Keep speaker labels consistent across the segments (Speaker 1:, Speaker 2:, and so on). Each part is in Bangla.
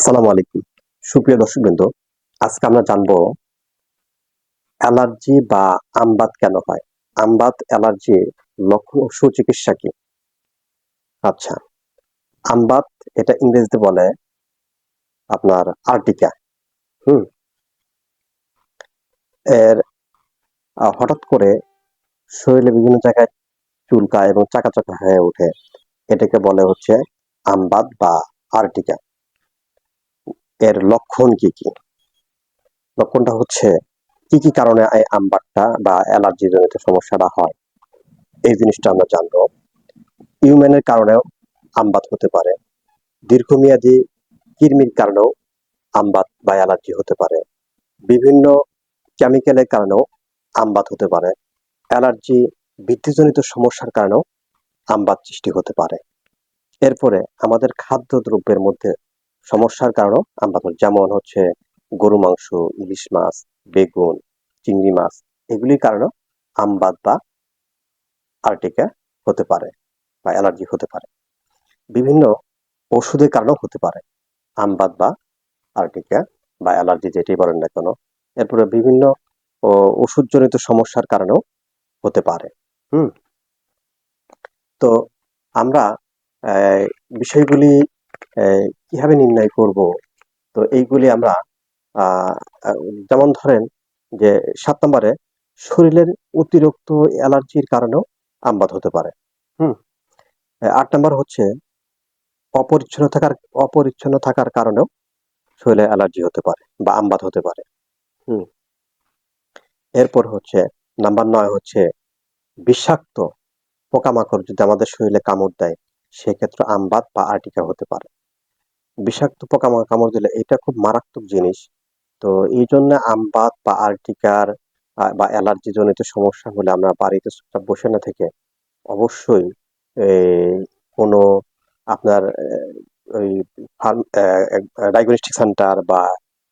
Speaker 1: আসসালামু আলাইকুম। সুপ্রিয় দর্শকবৃন্দ, আজকে আমরা জানবো অ্যালার্জি বা আমবাত কেন হয়? আমবাত অ্যালার্জির লক্ষণ ও সুচিকিৎসা কি? আচ্ছা, আমবাত এটা ইংরেজিতে বলে আপনার আর্টিকা। হুম? এর হঠাৎ করে শরীরে বিভিন্ন জায়গায় চুলকায় এবং চাকা চাকা হয়ে ওঠে। এটাকে বলে হচ্ছে আমবাত বা আর্টিকা। এর লক্ষণ কি কি? লক্ষণটা হচ্ছে কি কি কারণে এই আমবাতটা বা অ্যালার্জি জনিত সমস্যাটা হয়? এই জিনিসটা আমরা জানবো। হিউম্যানের কারণেও আমবাত হতে পারে। দীর্ঘমেয়াদী কৃমির কারণেও আমবাত বা অ্যালার্জি হতে পারে। বিভিন্ন কেমিক্যালের কারণেও আমবাত হতে পারে। অ্যালার্জি বৃদ্ধিজনিত সমস্যার কারণেও আমবাত সৃষ্টি হতে পারে। এরপরে আমাদের খাদ্যদ্রব্যের মধ্যে সমস্যার কারণেও আমবাত হয়। যেমন হচ্ছে গরু মাংস, ইলিশ মাছ, বেগুন, চিংড়ি মাছ এগুলির কারণেও আমবাত বা আর্টিকা হতে পারে বা অ্যালার্জি হতে পারে। বিভিন্ন ওষুধের কারণেও হতে পারে আমবাত বা আর্টিকা বা অ্যালার্জি যেটাই বলেন না কেন। এরপরে বিভিন্ন ওষুধজনিত সমস্যার কারণেও হতে পারে। হুম? তো আমরা আহ, বিষয়গুলি কিভাবে নির্ণয় করব? তো এইগুলি আমরা আহ, আহ, যেমন ধরেন যে 7 নম্বরে শরীরের অতিরিক্ত অ্যালার্জির কারণেও আমবাত হতে পারে। হুম? 8 নম্বর হচ্ছে অপরিচ্ছন্ন থাকার অপরিচ্ছন্ন থাকার কারণেও শরীরে অ্যালার্জি হতে পারে বা আমবাত হতে পারে। হুম? এরপর হচ্ছে নাম্বার 9 হচ্ছে বিষাক্ত পোকামাকড় যদি আমাদের শরীরে কামড় দেয় সেক্ষেত্রে আমবাত বা আর্টিকা হতে পারে। বিষাক্ত পোকামাকড় কামড় দিলে এটা খুব মারাত্মক জিনিস। তো এই জন্য আমবাত বা আর্টিকার বা অ্যালার্জি জনিত সমস্যা হলে আমরা বাড়িতে চুপচাপ বসে না থেকে অবশ্যই এই কোনো আপনার ওই ফার্ম ডায়াগনস্টিক সেন্টার বা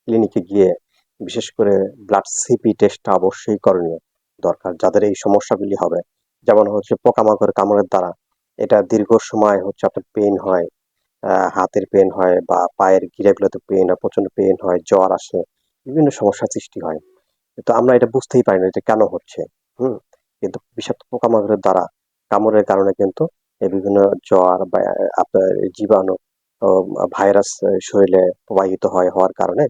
Speaker 1: ক্লিনিকে গিয়ে বিশেষ করে ব্লাড সিপি টেস্টটা অবশ্যই করণীয় দরকার যাদের এই সমস্যাগুলি হবে। যেমন হচ্ছে পোকামাকড় কামড়ের দ্বারা এটা দীর্ঘ সময় হচ্ছে আপনার পেইন হয়, হাতের পেইন হয় বা পায়ের গিরাগুলোতে পেইন হয়, প্রচন্ড পেইন হয়, জ্বর আসে, বিভিন্ন সমস্যার সৃষ্টি হয়। তো আমরা এটা বুঝতেই পারি না এটা কেন হচ্ছে। হুম? কিন্তু বিষাক্ত পোকামাকড়ের দ্বারা কামড়ের কারণে কিন্তু এই বিভিন্ন জ্বর বা আপনার জীবাণু ও ভাইরাস শরীরে প্রবাহিত হওয়ার কারণে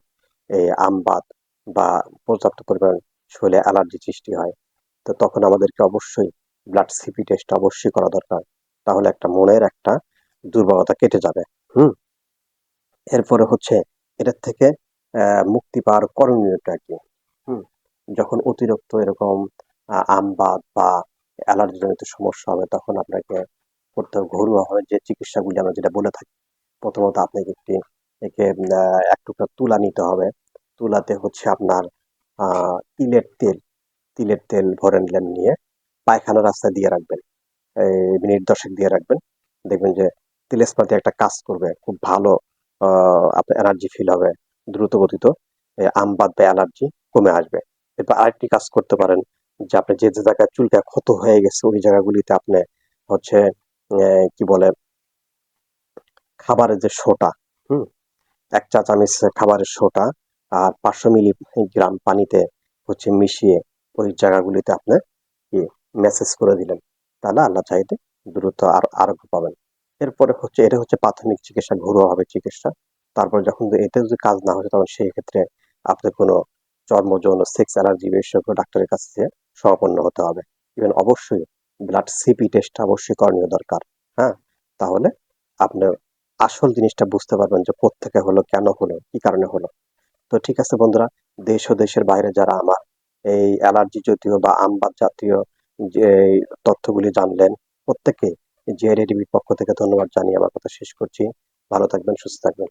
Speaker 1: এই আমবাত বা পর্যাপ্ত পরিমাণ শরীরে অ্যালার্জি সৃষ্টি হয়। তো তখন আমাদেরকে অবশ্যই ব্লাড সিপি টেস্ট অবশ্যই করা দরকার। তাহলে একটা মনের একটা দুর্বলতা কেটে যাবে। হুম? এরপরে হচ্ছে এটার থেকে মুক্তি পাওয়ার করণীয়টা কি? হুম? যখন অতিরিক্ত এরকম আমবাত বা অ্যালার্জি জনিত সমস্যা হবে তখন আপনাকে করতে হবে ঘরোয়াভাবে যে চিকিৎসাগুলি আমরা যেটা বলে থাকি। প্রথমত আপনাকে একে এক টুকরা তুলা নিতে হবে। তুলাতে হচ্ছে আপনার তিলের তেল ভরে নিলেন, নিয়ে পায়খানার রাস্তায় দিয়ে রাখবেন। এই মিনিট 10 দিয়ে রাখবেন। দেখবেন যে তিলেস্মাতে একটা কাজ করবে। খুব ভালো আপনার এনার্জি ফিল হবে। দ্রুত গতিত আমবাত বা অ্যালার্জি কমে আসবে। এরপর আরেকটি কাজ করতে পারেন যে আপনি যে জায়গায় চুলটা ক্ষত হয়ে গেছে ওই জায়গাগুলিতে আপনি হচ্ছে কি বলে খাবারের যে সোঁটা, হুম? 1 চা চামচ খাবারের সোঁটা আর 500 মিলিগ্রাম পানিতে হচ্ছে মিশিয়ে ওই জায়গাগুলিতে আপনি কি মেসেজ করে দিলেন। তাহলে আল্লাহ চাইতে দ্রুত আরোগ্য পাবেন। এরপরে হচ্ছে এটা হচ্ছে প্রাথমিক চিকিৎসা, ঘরোয়াভাবে চিকিৎসা। তারপর যখন এতে যদি কাজ না হচ্ছে তখন সেই ক্ষেত্রে আপনার কোনো চর্ম, যৌন, সেক্স অ্যালার্জি বিশেষজ্ঞ ডাক্তারের কাছে যেয়ে শরণাপন্ন হতে হবে। ইভেন অবশ্যই ব্লাড সিপি টেস্টটা অবশ্যই করণীয় দরকার। হ্যাঁ? তাহলে আপনার আসল জিনিসটা বুঝতে পারবেন যে কোত্থেকে হলো, কেন হলো, কি কারণে হলো। তো ঠিক আছে বন্ধুরা, দেশ ও দেশের বাইরে যারা আমার এই অ্যালার্জি জাতীয় বা আমবাত জাতীয় যে এই তথ্যগুলি জানলেন, প্রত্যেককে জেআরডিবির পক্ষ থেকে ধন্যবাদ জানিয়ে আমার কথা শেষ করছি। ভালো থাকবেন, সুস্থ থাকবেন।